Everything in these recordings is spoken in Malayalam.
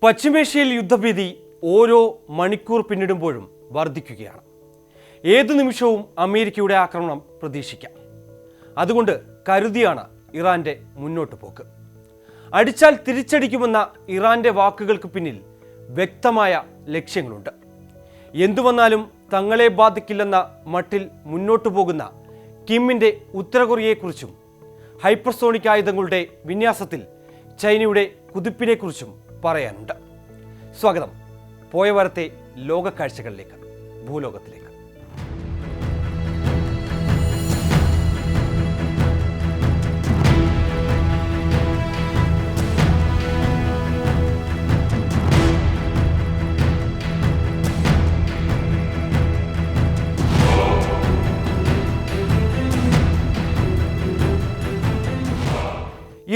പശ്ചിമേഷ്യയിൽ യുദ്ധഭീതി ഓരോ മണിക്കൂർ പിന്നിടുമ്പോഴും വർദ്ധിക്കുകയാണ്. ഏതു നിമിഷവും അമേരിക്കയുടെ ആക്രമണം പ്രതീക്ഷിക്കാം. അതുകൊണ്ട് കരുതിയാണ് ഇറാന്റെ മുന്നോട്ട് പോക്ക്. അടിച്ചാൽ തിരിച്ചടിക്കുമെന്ന ഇറാന്റെ വാക്കുകൾക്ക് പിന്നിൽ വ്യക്തമായ ലക്ഷ്യങ്ങളുണ്ട്. എന്തു വന്നാലും തങ്ങളെ ബാധിക്കില്ലെന്ന മട്ടിൽ മുന്നോട്ടു പോകുന്ന കിമ്മിന്റെ ഉത്തര കൊറിയയെക്കുറിച്ചും ഹൈപ്പർസോണിക് ആയുധങ്ങളുടെ വിന്യാസത്തിൽ ചൈനയുടെ കുതിപ്പിനെക്കുറിച്ചും പറയാനുണ്ട്. സ്വാഗതം പോയ വാരത്തെ ലോകക്കാഴ്ചകളിലേക്ക്, ഭൂലോകത്തിലേക്ക്.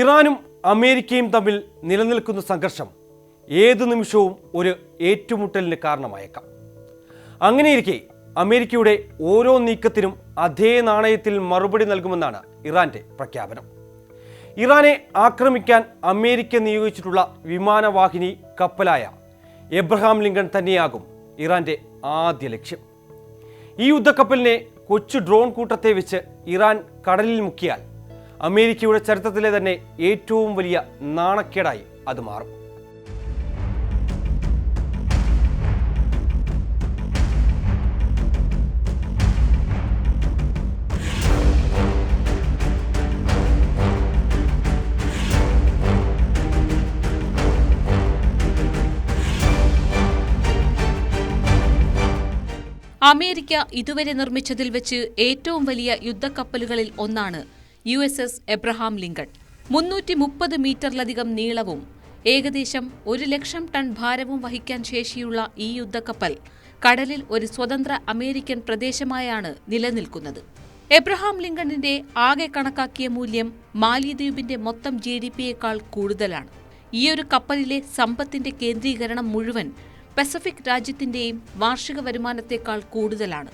ഇറാനും അമേരിക്കയും തമ്മിൽ നിലനിൽക്കുന്ന സംഘർഷം ഏതു നിമിഷവും ഒരു ഏറ്റുമുട്ടലിന് കാരണമായേക്കാം. അങ്ങനെയിരിക്കെ അമേരിക്കയുടെ ഓരോ നീക്കത്തിനും അതേ നാണയത്തിൽ മറുപടി നൽകുമെന്നാണ് ഇറാന്റെ പ്രഖ്യാപനം. ഇറാനെ ആക്രമിക്കാൻ അമേരിക്ക നിയോഗിച്ചിട്ടുള്ള വിമാനവാഹിനി കപ്പലായ എബ്രഹാം ലിങ്കൺ തന്നെയാകും ഇറാന്റെ ആദ്യ ലക്ഷ്യം. ഈ യുദ്ധക്കപ്പലിനെ കൊച്ചു ഡ്രോൺ കൂട്ടത്തെ വെച്ച് ഇറാൻ കടലിൽ മുക്കിയാൽ അമേരിക്കയുടെ ചരിത്രത്തിലെ തന്നെ ഏറ്റവും വലിയ നാണക്കേടായി അത് മാറും. അമേരിക്ക ഇതുവരെ നിർമ്മിച്ചതിൽ വെച്ച് ഏറ്റവും വലിയ യുദ്ധക്കപ്പലുകളിൽ ഒന്നാണ് USS എബ്രഹാം ലിങ്കൺ. 330 മീറ്ററിലധികം നീളവും ഏകദേശം 1,00,000 ടൺ ഭാരവും വഹിക്കാൻ ശേഷിയുള്ള ഈ യുദ്ധക്കപ്പൽ കടലിൽ ഒരു സ്വതന്ത്ര അമേരിക്കൻ പ്രദേശമായാണ് നിലനിൽക്കുന്നത്. എബ്രഹാം ലിങ്കണിന്റെ ആകെ കണക്കാക്കിയ മൂല്യം മാലിദ്വീപിന്റെ മൊത്തം GDP-യേക്കാൾ കൂടുതലാണ്. ഈയൊരു കപ്പലിലെ സമ്പത്തിന്റെ കേന്ദ്രീകരണം മുഴുവൻ പസഫിക് രാജ്യത്തിന്റെയും വാർഷിക വരുമാനത്തേക്കാൾ കൂടുതലാണ്.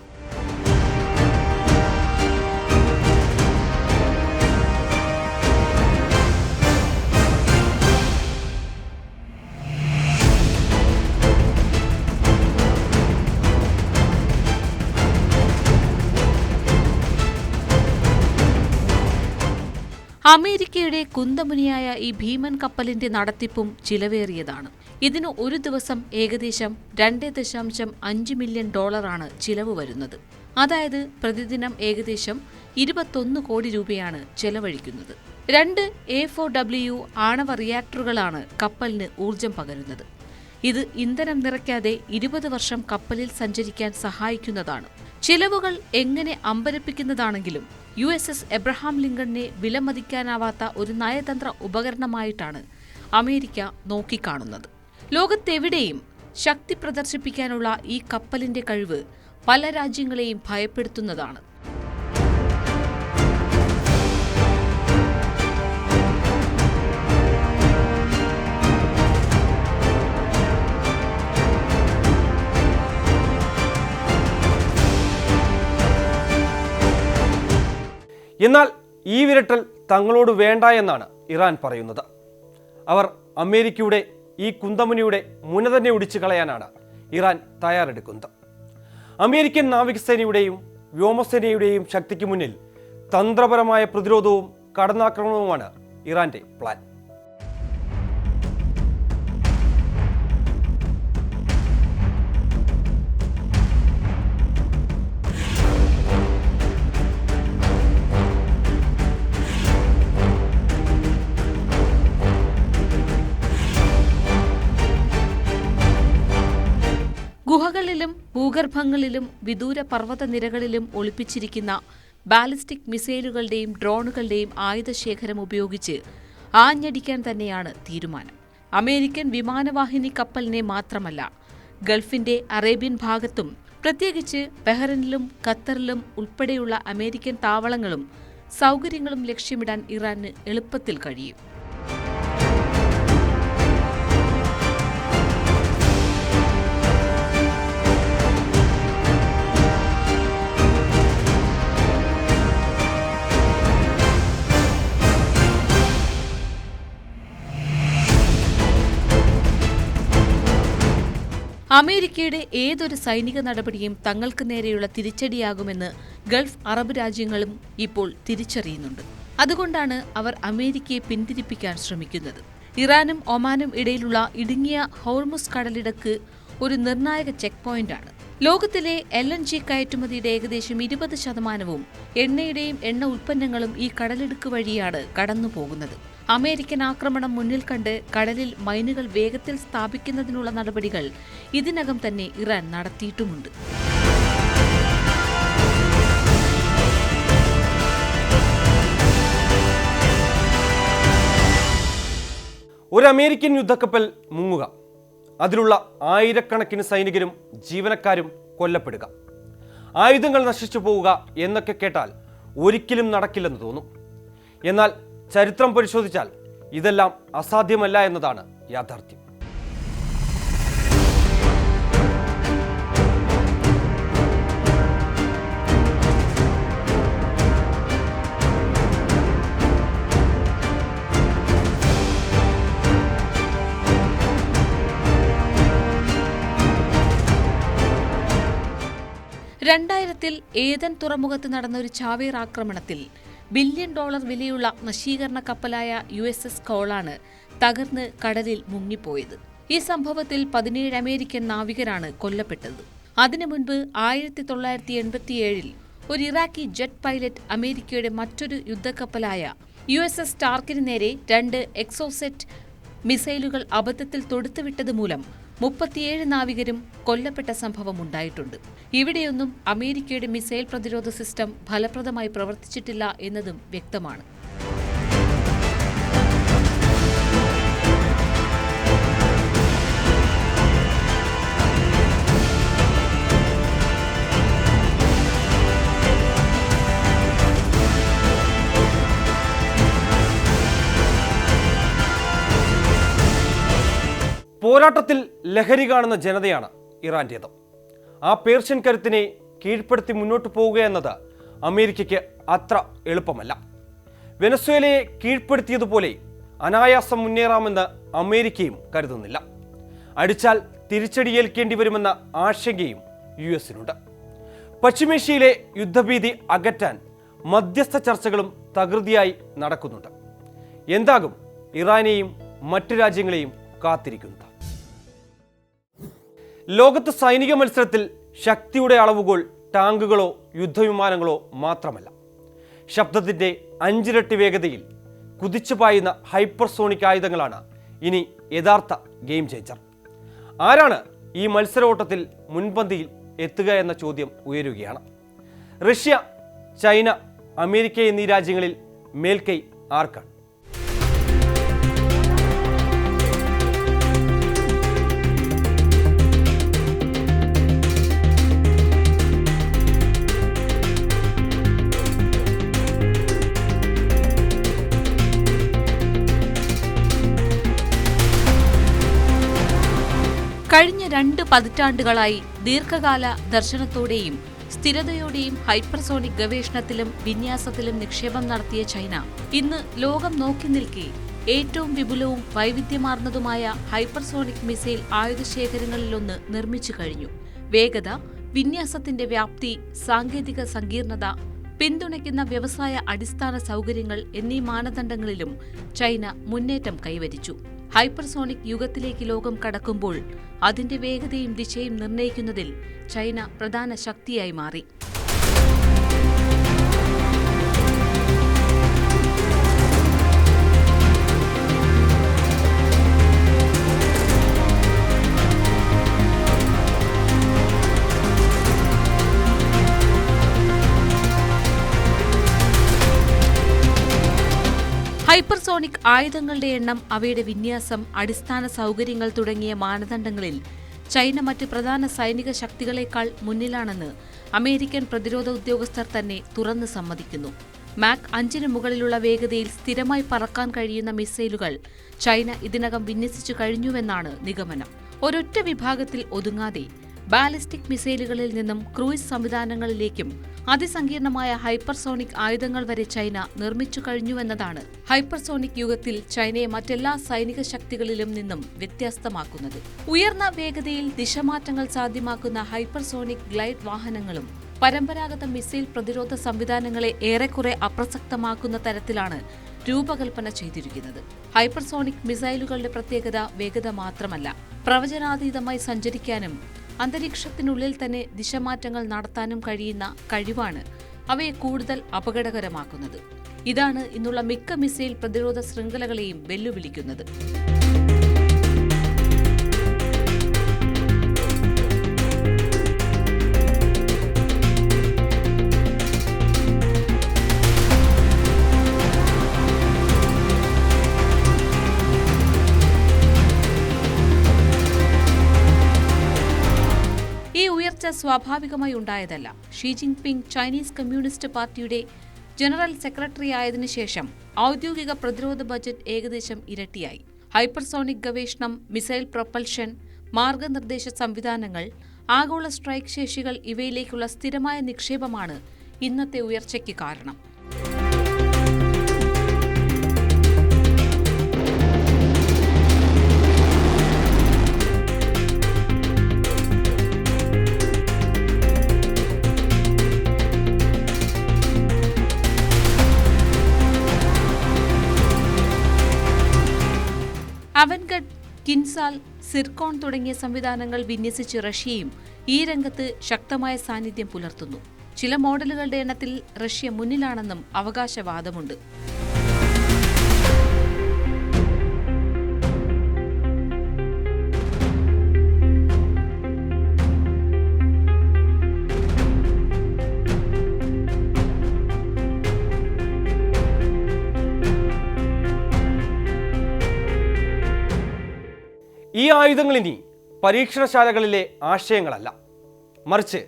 അമേരിക്കയുടെ കുന്തമുനിയായ ഈ ഭീമൻ കപ്പലിന്റെ നടത്തിപ്പും ചിലവേറിയതാണ്. ഇതിന് ഒരു ദിവസം ഏകദേശം $2.5 മില്യൺ ചിലവ് വരുന്നത്. അതായത് പ്രതിദിനം ഏകദേശം 21 കോടി രൂപയാണ് ചെലവഴിക്കുന്നത്. 2 A4W ആണവ റിയാക്ടറുകളാണ് കപ്പലിന് ഊർജം പകരുന്നത്. ഇത് ഇന്ധനം നിറയ്ക്കാതെ 20 വർഷം കപ്പലിൽ സഞ്ചരിക്കാൻ സഹായിക്കുന്നതാണ്. ചിലവുകൾ എങ്ങനെ അമ്പരപ്പിക്കുന്നതാണെങ്കിലും USS എബ്രഹാം ലിങ്കണിനെ വിലമതിക്കാനാവാത്ത ഒരു നയതന്ത്ര ഉപകരണമായിട്ടാണ് അമേരിക്ക നോക്കിക്കാണുന്നത്. ലോകത്തെവിടെയും ശക്തി പ്രദർശിപ്പിക്കാനുള്ള ഈ കപ്പലിന്റെ കഴിവ് പല രാജ്യങ്ങളെയും ഭയപ്പെടുത്തുന്നതാണ്. എന്നാൽ ഈ വിരട്ടൽ തങ്ങളോട് വേണ്ട എന്നാണ് ഇറാൻ പറയുന്നത്. അവർ അമേരിക്കയുടെ ഈ കുന്തമുനിയുടെ മുന തന്നെ ഒടിച്ചു കളയാനാണ് ഇറാൻ തയ്യാറെടുക്കുന്നത്. അമേരിക്കൻ നാവികസേനയുടെയും വ്യോമസേനയുടെയും ശക്തിക്ക് മുന്നിൽ തന്ത്രപരമായ പ്രതിരോധവും കടന്നാക്രമണവുമാണ് ഇറാന്റെ പ്ലാൻ. ഗുഹകളിലും ഭൂഗർഭങ്ങളിലും വിദൂര പർവ്വതനിരകളിലും ഒളിപ്പിച്ചിരിക്കുന്ന ബാലിസ്റ്റിക് മിസൈലുകളുടെയും ഡ്രോണുകളുടെയും ആയുധശേഖരം ഉപയോഗിച്ച് ആഞ്ഞടിക്കാൻ തന്നെയാണ് തീരുമാനം. അമേരിക്കൻ വിമാനവാഹിനി കപ്പലിനെ മാത്രമല്ല, ഗൾഫിന്റെ അറേബ്യൻ ഭാഗത്തും പ്രത്യേകിച്ച് ബഹ്റൈനിലും ഖത്തറിലും ഉൾപ്പെടെയുള്ള അമേരിക്കൻ താവളങ്ങളും സൗകര്യങ്ങളും ലക്ഷ്യമിടാൻ ഇറാന് എളുപ്പത്തിൽ കഴിയും. അമേരിക്കയുടെ ഏതൊരു സൈനിക നടപടിയും തങ്ങൾക്ക് നേരെയുള്ള തിരിച്ചടിയാകുമെന്ന് ഗൾഫ് അറബ് രാജ്യങ്ങളും ഇപ്പോൾ തിരിച്ചറിയുന്നുണ്ട്. അതുകൊണ്ടാണ് അവർ അമേരിക്കയെ പിന്തിരിപ്പിക്കാൻ ശ്രമിക്കുന്നത്. ഇറാനും ഒമാനും ഇടയിലുള്ള ഇടുങ്ങിയ ഹോർമുസ് കടലിടുക്ക് ഒരു നിർണായക ചെക്ക് പോയിന്റാണ്. ലോകത്തിലെ LNG കയറ്റുമതിയുടെ ഏകദേശം 20% എണ്ണയുടെയും എണ്ണ ഉൽപ്പന്നങ്ങളും ഈ കടലിടുക്ക് വഴിയാണ് കടന്നുപോകുന്നത്. അമേരിക്കൻ ആക്രമണം മുന്നിൽ കണ്ട് കടലിൽ മൈനുകൾ വേഗത്തിൽ സ്ഥാപിക്കുന്നതിനുള്ള നടപടികൾ ഇതിനകം തന്നെ ഇറാൻ നടത്തിയിട്ടുമുണ്ട്. ഒരു അമേരിക്കൻ യുദ്ധക്കപ്പൽ മുങ്ങുക, അതിലുള്ള ആയിരക്കണക്കിന് സൈനികരും ജീവനക്കാരും കൊല്ലപ്പെടുക, ആയുധങ്ങൾ നശിച്ചു പോവുക എന്നൊക്കെ കേട്ടാൽ ഒരിക്കലും നടക്കില്ലെന്ന് തോന്നും. എന്നാൽ ചരിത്രം പരിശോധിച്ചാൽ ഇതെല്ലാം അസാധ്യമല്ല എന്നതാണ് യാഥാർത്ഥ്യം. രണ്ടായിരത്തിൽ ഏതൻ തുറമുഖത്ത് നടന്ന ഒരു ചാവേർ ആക്രമണത്തിൽ $1 ബില്യൺ വിലയുള്ള നശീകരണ കപ്പലായ USS കോളാണ് തകർന്ന് കടലിൽ മുങ്ങിപ്പോയത്. ഈ സംഭവത്തിൽ 17 അമേരിക്കൻ നാവികരാണ് കൊല്ലപ്പെട്ടത്. അതിനു മുൻപ് 1987 ഒരു ഇറാഖി ജെറ്റ് പൈലറ്റ് അമേരിക്കയുടെ മറ്റൊരു യുദ്ധക്കപ്പലായ USS സ്റ്റാർക്കിന് നേരെ 2 എക്സോസെറ്റ് മിസൈലുകൾ അബദ്ധത്തിൽ തൊടുത്തുവിട്ടത് മൂലം 37 നാവികരും കൊല്ലപ്പെട്ട സംഭവമുണ്ടായിട്ടുണ്ട്. ഇവിടെയൊന്നും അമേരിക്കയുടെ മിസൈൽ പ്രതിരോധ സിസ്റ്റം ഫലപ്രദമായി പ്രവർത്തിച്ചിട്ടില്ല എന്നതും വ്യക്തമാണ്. പോരാട്ടത്തിൽ ലഹരി കാണുന്ന ജനതയാണ് ഇറാന്റേത്. ആ പേർഷ്യൻ കരുത്തിനെ കീഴ്പ്പെടുത്തി മുന്നോട്ട് പോവുക എന്നത് അമേരിക്കയ്ക്ക് അത്ര എളുപ്പമല്ല. വെനസ്വേലയെ കീഴ്പ്പെടുത്തിയതുപോലെ അനായാസം മുന്നേറാമെന്ന് അമേരിക്കയും കരുതുന്നില്ല. അടിച്ചാൽ തിരിച്ചടിയേൽക്കേണ്ടി വരുമെന്ന ആശങ്കയും US-നുണ്ട്. പശ്ചിമേഷ്യയിലെ യുദ്ധഭീതി അകറ്റാൻ മധ്യസ്ഥ ചർച്ചകളും തകൃതിയായി നടക്കുന്നുണ്ട്. എന്താകും ഇറാനെയും മറ്റു രാജ്യങ്ങളെയും കാത്തിരിക്കുന്നത്? ലോകത്ത് സൈനിക മത്സരത്തിൽ ശക്തിയുടെ അളവുകോൽ ടാങ്കുകളോ യുദ്ധവിമാനങ്ങളോ മാത്രമല്ല. ശബ്ദത്തിൻ്റെ 5 ഇരട്ടി വേഗതയിൽ കുതിച്ചു പായുന്ന ഹൈപ്പർസോണിക് ആയുധങ്ങളാണ് ഇനി യഥാർത്ഥ ഗെയിം ചേഞ്ചർ. ആരാണ് ഈ മത്സരോട്ടത്തിൽ മുൻപന്തിയിൽ എത്തുക എന്ന ചോദ്യം ഉയരുകയാണ്. റഷ്യ, ചൈന, അമേരിക്ക എന്നീ രാജ്യങ്ങളിൽ മേൽക്കൈ ആർക്കാണ്? കഴിഞ്ഞ 2 പതിറ്റാണ്ടുകളായി ദീർഘകാല ദർശനത്തോടെയും സ്ഥിരതയോടെയും ഹൈപ്പർസോണിക് ഗവേഷണത്തിലും വിന്യാസത്തിലും നിക്ഷേപം നടത്തിയ ചൈന ഇന്ന് ലോകം നോക്കി നിൽക്കെ ഏറ്റവും വിപുലവും വൈവിധ്യമാർന്നതുമായ ഹൈപ്പർസോണിക് മിസൈൽ ആയുധശേഖരങ്ങളിലൊന്ന് നിർമ്മിച്ചു കഴിഞ്ഞു. വേഗത, വിന്യാസത്തിന്റെ വ്യാപ്തി, സാങ്കേതിക സങ്കീർണത, പിന്തുണയ്ക്കുന്ന വ്യവസായ അടിസ്ഥാന സൗകര്യങ്ങൾ എന്നീ മാനദണ്ഡങ്ങളിലും ചൈന മുന്നേറ്റം കൈവരിച്ചു. ഹൈപ്പർസോണിക് യുഗത്തിലേക്ക് ലോകം കടക്കുമ്പോൾ അതിന്റെ വേഗതയും ദിശയും നിർണ്ണയിക്കുന്നതിൽ ചൈന പ്രധാന ശക്തിയായി മാറി. ഹൈപ്പർസോണിക് ആയുധങ്ങളുടെ എണ്ണം, അവയുടെ വിന്യാസം, അടിസ്ഥാന സൗകര്യങ്ങൾ തുടങ്ങിയ മാനദണ്ഡങ്ങളിൽ ചൈന മറ്റ് പ്രധാന സൈനിക ശക്തികളെക്കാൾ മുന്നിലാണെന്ന് അമേരിക്കൻ പ്രതിരോധ ഉദ്യോഗസ്ഥർ തന്നെ തുറന്ന് സമ്മതിക്കുന്നു. മാക് 5 മുകളിലുള്ള വേഗതയിൽ സ്ഥിരമായി പറക്കാൻ കഴിയുന്ന മിസൈലുകൾ ചൈന ഇതിനകം വിന്യസിച്ചു കഴിഞ്ഞുവെന്നാണ് നിഗമനം. ഒരൊറ്റ വിഭാഗത്തിൽ ഒതുങ്ങാതെ ബാലിസ്റ്റിക് മിസൈലുകളിൽ നിന്നും ക്രൂയിസ് സംവിധാനങ്ങളിലേക്കും അതിസങ്കീർണമായ ഹൈപ്പർസോണിക് ആയുധങ്ങൾ വരെ ചൈന നിർമ്മിച്ചു കഴിഞ്ഞുവെന്നതാണ് ഹൈപ്പർസോണിക് യുഗത്തിൽ ചൈനയെ മറ്റെല്ലാ സൈനിക ശക്തികളിലും നിന്നും വ്യത്യസ്തമാക്കുന്നത്. ഉയർന്ന വേഗതയിൽ ദിശമാറ്റങ്ങൾ സാധ്യമാക്കുന്ന ഹൈപ്പർസോണിക് ഗ്ലൈഡ് വാഹനങ്ങളും പരമ്പരാഗത മിസൈൽ പ്രതിരോധ സംവിധാനങ്ങളെ ഏറെക്കുറെ അപ്രസക്തമാക്കുന്ന തരത്തിലാണ് രൂപകൽപ്പന ചെയ്തിരിക്കുന്നത്. ഹൈപ്പർസോണിക് മിസൈലുകളുടെ പ്രത്യേകത വേഗത മാത്രമല്ല, പ്രവചനാതീതമായി സഞ്ചരിക്കാനും അന്തരീക്ഷത്തിനുള്ളിൽ തന്നെ ദിശമാറ്റങ്ങൾ നടത്താനും കഴിയുന്ന കഴിവാണ് അവയെ കൂടുതൽ അപകടകരമാക്കുന്നത്. ഇതാണ് ഇന്നുള്ള മിക്ക മിസൈൽ പ്രതിരോധ ശൃംഖലകളെയും വെല്ലുവിളിക്കുന്നത്. സ്വാഭാവികമായി ഉണ്ടായതല്ല. ഷീ ജിൻപിങ് ചൈനീസ് കമ്മ്യൂണിസ്റ്റ് പാർട്ടിയുടെ ജനറൽ സെക്രട്ടറി ആയതിനു ശേഷം ഔദ്യോഗിക പ്രതിരോധ ബജറ്റ് ഏകദേശം ഇരട്ടിയായി. ഹൈപ്പർസോണിക് ഗവേഷണം, മിസൈൽ പ്രൊപ്പൽഷൻ, മാർഗനിർദ്ദേശ സംവിധാനങ്ങൾ, ആഗോള സ്ട്രൈക്ക് ശേഷികൾ ഇവയിലേക്കുള്ള സ്ഥിരമായ നിക്ഷേപമാണ് ഇന്നത്തെ ഉയർച്ചയ്ക്ക് കാരണം. അവൻഗഡ്, കിൻസാൽ, സിർക്കോൺ തുടങ്ങിയ സംവിധാനങ്ങൾ വിന്യസിച്ച് റഷ്യയും ഈ രംഗത്ത് ശക്തമായ സാന്നിധ്യം പുലർത്തുന്നു. ചില മോഡലുകളുടെ എണ്ണത്തിൽ റഷ്യ മുന്നിലാണെന്നും അവകാശവാദമുണ്ട്. ഈ ആയുധങ്ങൾ ഇനി പരീക്ഷണശാലകളിലെ ആശയങ്ങളല്ല, മറിച്ച്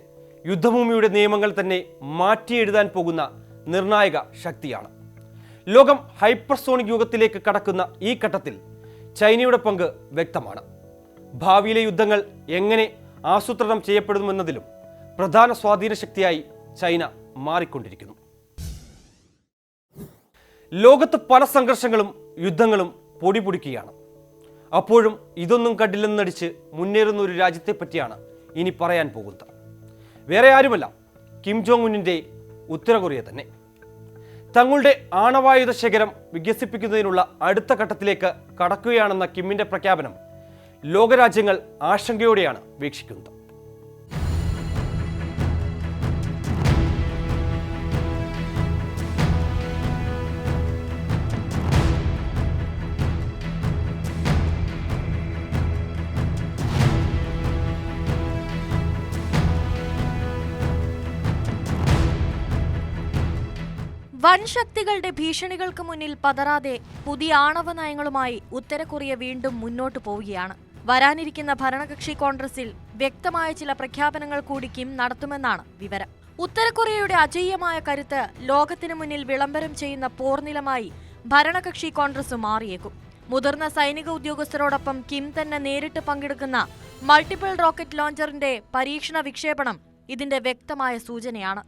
യുദ്ധഭൂമിയുടെ നിയമങ്ങൾ തന്നെ മാറ്റിയെഴുതാൻ പോകുന്ന നിർണായക ശക്തിയാണ്. ലോകം ഹൈപ്പർസോണിക് യുഗത്തിലേക്ക് കടക്കുന്ന ഈ ഘട്ടത്തിൽ ചൈനയുടെ പങ്ക് വ്യക്തമാണ്. ഭാവിയിലെ യുദ്ധങ്ങൾ എങ്ങനെ ആസൂത്രണം ചെയ്യപ്പെടുമെന്നതിലും പ്രധാന സ്വാധീന ശക്തിയായി ചൈന മാറിക്കൊണ്ടിരിക്കുന്നു. ലോകത്ത് പല സംഘർഷങ്ങളും യുദ്ധങ്ങളും പൊടിപൊടിക്കുകയാണ്. അപ്പോഴും ഇതൊന്നും കണ്ടില്ലെന്ന് നടിച്ച് മുന്നേറുന്ന ഒരു രാജ്യത്തെ പറ്റിയാണ് ഇനി പറയാൻ പോകുന്നത്. വേറെ ആരുമല്ല, കിം ജോങ് ഉന്നിൻ്റെ ഉത്തര കൊറിയ തന്നെ. തങ്ങളുടെ ആണവായുധ ശേഖരം വികസിപ്പിക്കുന്നതിനുള്ള അടുത്ത ഘട്ടത്തിലേക്ക് കടക്കുകയാണെന്ന കിമ്മിൻ്റെ പ്രഖ്യാപനം ലോകരാജ്യങ്ങൾ ആശങ്കയോടെയാണ് വീക്ഷിക്കുന്നത്. വൻ ശക്തികളുടെ ഭീഷണികൾക്ക് മുന്നിൽ പതറാതെ പുതിയ ആണവ നയങ്ങളുമായി ഉത്തര കൊറിയ വീണ്ടും മുന്നോട്ടു പോവുകയാണ്. വരാനിരിക്കുന്ന ഭരണകക്ഷി കോൺഗ്രസിൽ വ്യക്തമായ ചില പ്രഖ്യാപനങ്ങൾ കൂടി കിം നടത്തുമെന്നാണ് വിവരം. ഉത്തര കൊറിയയുടെ അജയ്യമായ കരുത്ത് ലോകത്തിനു മുന്നിൽ വിളംബരം ചെയ്യുന്ന പോർനിലമായി ഭരണകക്ഷി കോൺഗ്രസ് മാറിയേക്കും. മുതിർന്ന സൈനിക ഉദ്യോഗസ്ഥരോടൊപ്പം കിം തന്നെ നേരിട്ട് പങ്കെടുക്കുന്ന മൾട്ടിപ്പിൾ റോക്കറ്റ് ലോഞ്ചറിന്റെ പരീക്ഷണ വിക്ഷേപണം ഇതിന്റെ വ്യക്തമായ സൂചനയാണ്.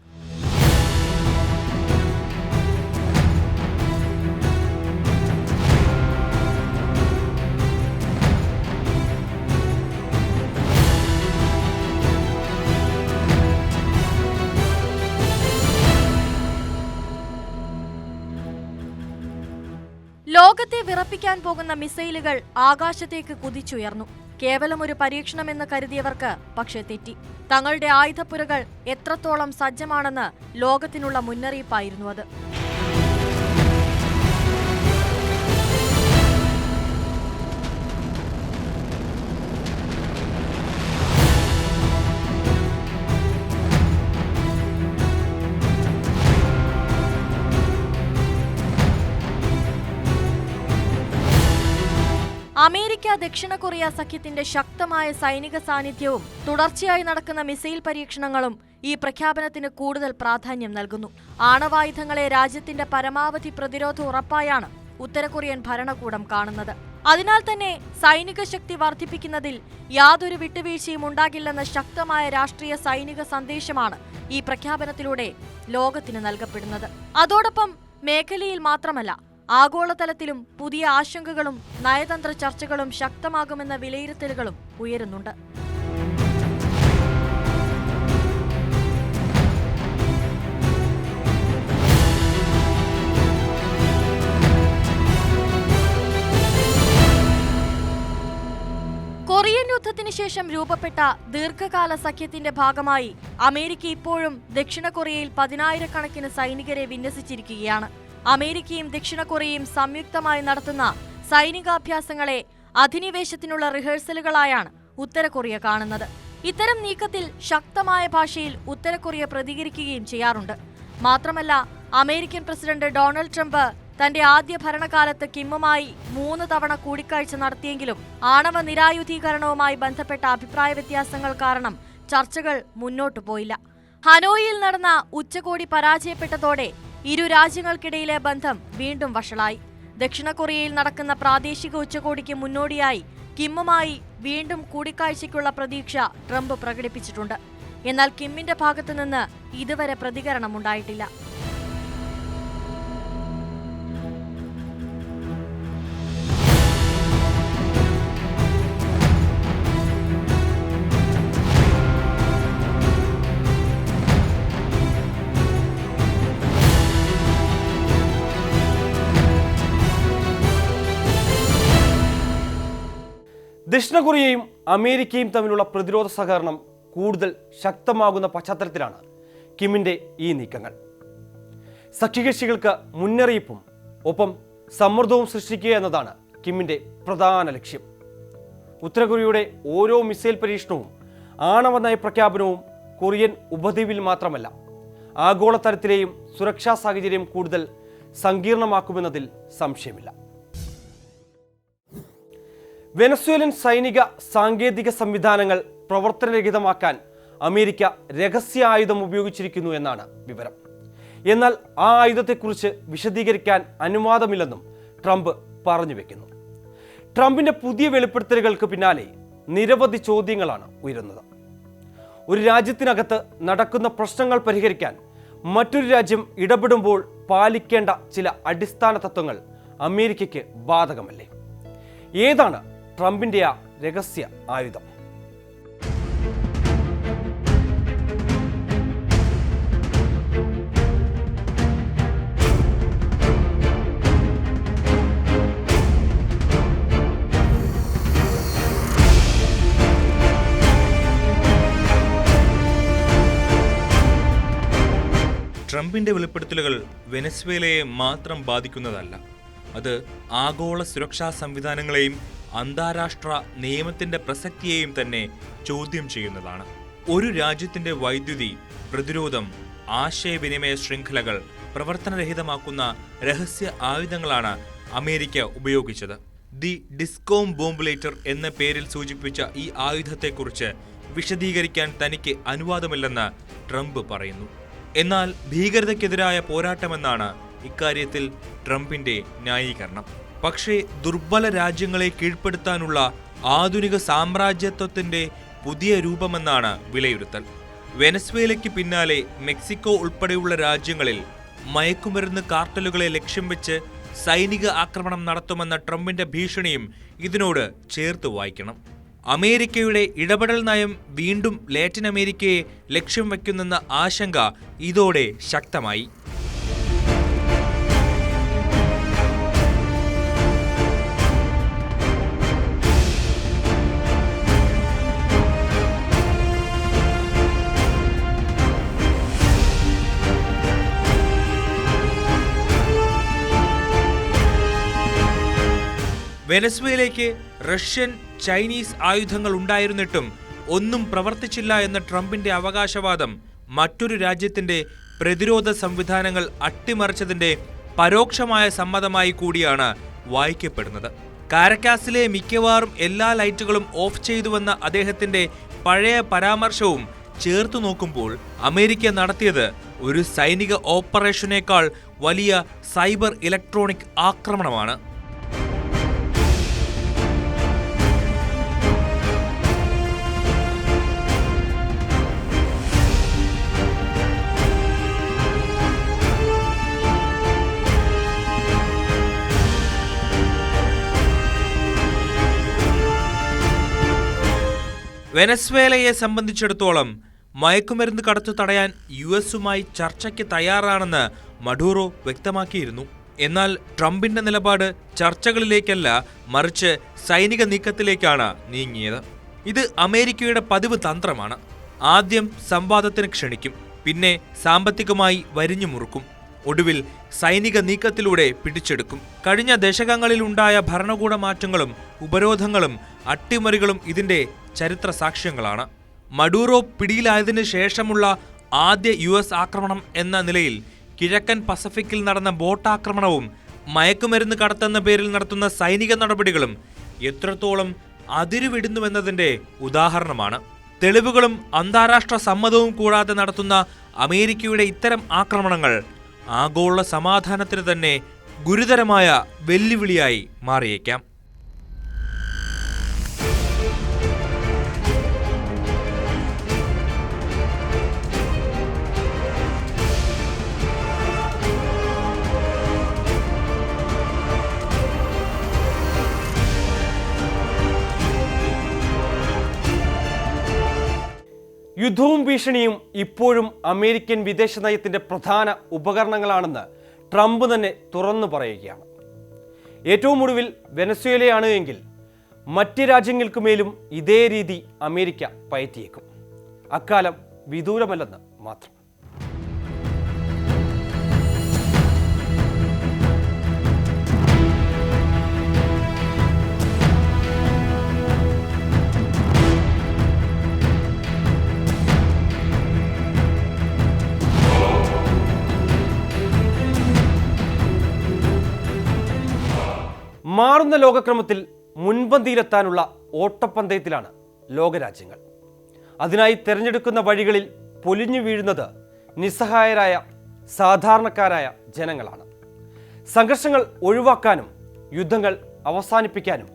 ലോകത്തെ വിറപ്പിക്കാൻ പോകുന്ന മിസൈലുകൾ ആകാശത്തേക്ക് കുതിച്ചുയർന്നു. കേവലം ഒരു പരീക്ഷണമെന്ന് കരുതിയവർക്ക് പക്ഷേ തെറ്റി. തങ്ങളുടെ ആയുധപ്പുരകൾ എത്രത്തോളം സജ്ജമാണെന്ന് ലോകത്തിനുള്ള മുന്നറിയിപ്പായിരുന്നു അത്. അമേരിക്ക ദക്ഷിണ കൊറിയ സഖ്യത്തിന്റെ ശക്തമായ സൈനിക സാന്നിധ്യവും തുടർച്ചയായി നടക്കുന്ന മിസൈൽ പരീക്ഷണങ്ങളും ഈ പ്രഖ്യാപനത്തിന് കൂടുതൽ പ്രാധാന്യം നൽകുന്നു. ആണവായുധങ്ങളെ രാജ്യത്തിന്റെ പരമാവധി പ്രതിരോധം ഉറപ്പായാണ് ഉത്തര കൊറിയൻ ഭരണകൂടം കാണുന്നത്. അതിനാൽ തന്നെ സൈനിക ശക്തി വർദ്ധിപ്പിക്കുന്നതിൽ യാതൊരു വിട്ടുവീഴ്ചയും ഉണ്ടാകില്ലെന്ന ശക്തമായ രാഷ്ട്രീയ സൈനിക സന്ദേശമാണ് ഈ പ്രഖ്യാപനത്തിലൂടെ ലോകത്തിന് നൽകപ്പെടുന്നത്. അതോടൊപ്പം മേഖലയിൽ മാത്രമല്ല, ആഗോളതലത്തിലും പുതിയ ആശങ്കകളും നയതന്ത്ര ചർച്ചകളും ശക്തമാകുമെന്ന വിലയിരുത്തലുകളും ഉയരുന്നുണ്ട്. കൊറിയൻ യുദ്ധത്തിന് ശേഷം രൂപപ്പെട്ട ദീർഘകാല സഖ്യത്തിന്റെ ഭാഗമായി അമേരിക്ക ഇപ്പോഴും ദക്ഷിണ കൊറിയയിൽ 10,000-കണക്കിന് സൈനികരെ വിന്യസിച്ചിരിക്കുകയാണ്. അമേരിക്കയും ദക്ഷിണ കൊറിയയും സംയുക്തമായി നടത്തുന്ന സൈനികാഭ്യാസങ്ങളെ അധിനിവേശത്തിനുള്ള റിഹേഴ്സലുകളായാണ് ഉത്തര കൊറിയ കാണുന്നത്. ഇത്തരം നീക്കത്തിൽ ശക്തമായ ഭാഷയിൽ ഉത്തര കൊറിയ പ്രതികരിക്കുകയും ചെയ്യാറുണ്ട്. മാത്രമല്ല, അമേരിക്കൻ പ്രസിഡന്റ് ഡൊണാൾഡ് ട്രംപ് തന്റെ ആദ്യ ഭരണകാലത്ത് കിമ്മുമായി 3 തവണ കൂടിക്കാഴ്ച നടത്തിയെങ്കിലും ആണവ നിരായുധീകരണവുമായി ബന്ധപ്പെട്ട അഭിപ്രായ വ്യത്യാസങ്ങൾ കാരണം ചർച്ചകൾ മുന്നോട്ടു പോയില്ല. ഹനോയിൽ നടന്ന ഉച്ചകോടി പരാജയപ്പെട്ടതോടെ ഇരു രാജ്യങ്ങൾക്കിടയിലെ ബന്ധം വീണ്ടും വഷളായി. ദക്ഷിണ കൊറിയയിൽ നടക്കുന്ന പ്രാദേശിക ഉച്ചകോടിക്ക് മുന്നോടിയായി കിമ്മുമായി വീണ്ടും കൂടിക്കാഴ്ചയ്ക്കുള്ള പ്രതീക്ഷ ട്രംപ് പ്രകടിപ്പിച്ചിട്ടുണ്ട്. എന്നാൽ കിമ്മിന്റെ ഭാഗത്തുനിന്ന് ഇതുവരെ പ്രതികരണമുണ്ടായിട്ടില്ല. ദക്ഷിണ കൊറിയയും അമേരിക്കയും തമ്മിലുള്ള പ്രതിരോധ സഹകരണം കൂടുതൽ ശക്തമാകുന്ന പശ്ചാത്തലത്തിലാണ് കിമ്മിന്റെ ഈ നീക്കങ്ങൾ. സഖ്യകക്ഷികൾക്ക് മുന്നറിയിപ്പും ഒപ്പം സമ്മർദ്ദവും സൃഷ്ടിക്കുക എന്നതാണ് കിമ്മിന്റെ പ്രധാന ലക്ഷ്യം. ഉത്തര കൊറിയയുടെ ഓരോ മിസൈൽ പരീക്ഷണവും ആണവ നയ പ്രഖ്യാപനവും കൊറിയൻ ഉപദ്വീപിൽ മാത്രമല്ല, ആഗോളതലത്തിലെയും സുരക്ഷാ സാഹചര്യം കൂടുതൽ സങ്കീർണമാക്കുമെന്നതിൽ സംശയമില്ല. വെനസ്വേലൻ സൈനിക സാങ്കേതിക സംവിധാനങ്ങൾ പ്രവർത്തനരഹിതമാക്കാൻ അമേരിക്ക രഹസ്യ ആയുധം ഉപയോഗിച്ചിരിക്കുന്നു എന്നാണ് വിവരം. എന്നാൽ ആ ആയുധത്തെക്കുറിച്ച് വിശദീകരിക്കാൻ അനുവാദമില്ലെന്നും ട്രംപ് പറഞ്ഞു വെക്കുന്നു. ട്രംപിന്റെ പുതിയ വെളിപ്പെടുത്തലുകൾക്ക് പിന്നാലെ നിരവധി ചോദ്യങ്ങളാണ് ഉയരുന്നത്. ഒരു രാജ്യത്തിനകത്ത് നടക്കുന്ന പ്രശ്നങ്ങൾ പരിഹരിക്കാൻ മറ്റൊരു രാജ്യം ഇടപെടുമ്പോൾ പാലിക്കേണ്ട ചില അടിസ്ഥാന തത്വങ്ങൾ അമേരിക്കയ്ക്ക് ബാധകമല്ലേ? ഏതാണ് ട്രംപിന്റെ ആ രഹസ്യ ആയുധം? ട്രംപിന്റെ വെളിപ്പെടുത്തലുകൾ വെനസ്വേലയെ മാത്രം ബാധിക്കുന്നതല്ല. അത് ആഗോള സുരക്ഷാ സംവിധാനങ്ങളെയും അന്താരാഷ്ട്ര നിയമത്തിന്റെ പ്രസക്തിയെയും തന്നെ ചോദ്യം ചെയ്യുന്നതാണ്. ഒരു രാജ്യത്തിന്റെ വൈദ്യുതി, പ്രതിരോധം, ആശയവിനിമയ ശൃംഖലകൾ പ്രവർത്തനരഹിതമാക്കുന്ന രഹസ്യ ആയുധങ്ങളാണ് അമേരിക്ക ഉപയോഗിച്ചത്. ദി ഡിസ്കോം ബോംബുലേറ്റർ എന്ന പേരിൽ സൂചിപ്പിച്ച ഈ ആയുധത്തെക്കുറിച്ച് വിശദീകരിക്കാൻ തനിക്ക് അനുവാദമില്ലെന്ന് ട്രംപ് പറയുന്നു. എന്നാൽ ഭീകരതയ്ക്കെതിരായ പോരാട്ടമെന്നാണ് ഇക്കാര്യത്തിൽ ട്രംപിന്റെ ന്യായീകരണം. പക്ഷേ ദുർബല രാജ്യങ്ങളെ കീഴ്പ്പെടുത്താനുള്ള ആധുനിക സാമ്രാജ്യത്വത്തിന്റെ പുതിയ രൂപമെന്നാണ് വിലയിരുത്തൽ. വെനസ്വേലയ്ക്ക് പിന്നാലെ മെക്സിക്കോ ഉൾപ്പെടെയുള്ള രാജ്യങ്ങളിൽ മയക്കുമരുന്ന് കാർട്ടലുകളെ ലക്ഷ്യം വെച്ച് സൈനിക ആക്രമണം നടത്തുമെന്ന ട്രംപിന്റെ ഭീഷണിയും ഇതിനോട് ചേർത്ത് വായിക്കണം. അമേരിക്കയുടെ ഇടപെടൽ നയം വീണ്ടും ലാറ്റിൻ അമേരിക്കയെ ലക്ഷ്യം വയ്ക്കുന്നെന്ന ആശങ്ക ഇതോടെ ശക്തമായി. വെനസ്വേലയ്ക്ക് റഷ്യൻ, ചൈനീസ് ആയുധങ്ങൾ ഉണ്ടായിരുന്നിട്ടും ഒന്നും പ്രവർത്തിച്ചില്ല എന്ന ട്രംപിന്റെ അവകാശവാദം മറ്റൊരു രാജ്യത്തിന്റെ പ്രതിരോധ സംവിധാനങ്ങൾ അട്ടിമറിച്ചതിന്റെ പരോക്ഷമായ സമ്മതമായി കൂടിയാണ് വായിക്കപ്പെടുന്നത്. കാരക്കാസിലെ മിക്കവാറും എല്ലാ ലൈറ്റുകളും ഓഫ് ചെയ്തുവെന്ന അദ്ദേഹത്തിന്റെ പഴയ പരാമർശവും ചേർത്ത് നോക്കുമ്പോൾ അമേരിക്ക നടത്തിയത് ഒരു സൈനിക ഓപ്പറേഷനേക്കാൾ വലിയ സൈബർ ഇലക്ട്രോണിക് ആക്രമണമാണ്. വെനസ്വേലയെ സംബന്ധിച്ചിടത്തോളം മയക്കുമരുന്ന് കടത്തു തടയാൻ യുഎസുമായി ചർച്ചയ്ക്ക് തയ്യാറാണെന്ന് മഡൂറോ വ്യക്തമാക്കിയിരുന്നു. എന്നാൽ ട്രംപിന്റെ നിലപാട് ചർച്ചകളിലേക്കല്ല, മറിച്ച് സൈനിക നീക്കത്തിലേക്കാണ് നീങ്ങിയത്. ഇത് അമേരിക്കയുടെ പതിവ് തന്ത്രമാണ്. ആദ്യം സംവാദത്തിന് ക്ഷണിക്കും, പിന്നെ സാമ്പത്തികമായി വരിഞ്ഞു മുറുക്കും, ഒടുവിൽ സൈനിക നീക്കത്തിലൂടെ പിടിച്ചെടുക്കും. കഴിഞ്ഞ ദശകങ്ങളിലുണ്ടായ ഭരണകൂട മാറ്റങ്ങളും ഉപരോധങ്ങളും അട്ടിമറികളും ഇതിന്റെ ചരിത്ര സാക്ഷ്യങ്ങളാണ്. മഡൂറോ പിടിയിലായതിനു ശേഷമുള്ള ആദ്യ US ആക്രമണം എന്ന നിലയിൽ കിഴക്കൻ പസഫിക്കിൽ നടന്ന ബോട്ടാക്രമണവും മയക്കുമരുന്ന് കടത്തെന്ന പേരിൽ നടത്തുന്ന സൈനിക നടപടികളും എത്രത്തോളം അതിരുവിടുന്നുവെന്നതിന്റെ ഉദാഹരണമാണ്. തെളിവുകളും അന്താരാഷ്ട്ര സമ്മതവും കൂടാതെ നടത്തുന്ന അമേരിക്കയുടെ ഇത്തരം ആക്രമണങ്ങൾ ആഗോള സമാധാനത്തിന് തന്നെ ഗുരുതരമായ വെല്ലുവിളിയായി മാറിയേക്കാം. യുദ്ധവും ഭീഷണിയും ഇപ്പോഴും അമേരിക്കൻ വിദേശ നയത്തിൻ്റെ പ്രധാന ഉപകരണങ്ങളാണെന്ന് ട്രംപ് തന്നെ തുറന്നു പറയുകയാണ്. ഏറ്റവും ഒടുവിൽ വെനസ്വേലയാണ് എങ്കിൽ മറ്റ് രാജ്യങ്ങൾക്കുമേലും ഇതേ രീതി അമേരിക്ക പയറ്റിയേക്കും. അക്കാലം വിദൂരമല്ലെന്ന് മാത്രം. മാറുന്ന ലോകക്രമത്തിൽ മുൻപന്തിയിലെത്താനുള്ള ഓട്ടപ്പന്തയത്തിലാണ് ലോകരാജ്യങ്ങൾ. അതിനായി തിരഞ്ഞെടുക്കുന്ന വഴികളിൽ പൊലിഞ്ഞു വീഴുന്നത് നിസ്സഹായരായ സാധാരണക്കാരായ ജനങ്ങളാണ്. സംഘർഷങ്ങൾ ഒഴിവാക്കാനും യുദ്ധങ്ങൾ അവസാനിപ്പിക്കാനും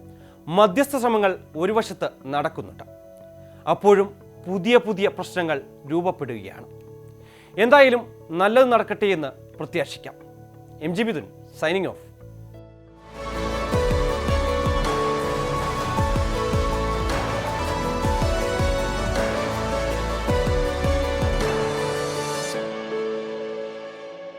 മധ്യസ്ഥ ശ്രമങ്ങൾ ഒരു വശത്ത് നടക്കുന്നുണ്ട്. അപ്പോഴും പുതിയ പുതിയ പ്രശ്നങ്ങൾ രൂപപ്പെടുകയാണ്. എന്തായാലും നല്ലത് നടക്കട്ടെ എന്ന് പ്രത്യാശിക്കാം. MG Mithun signing off.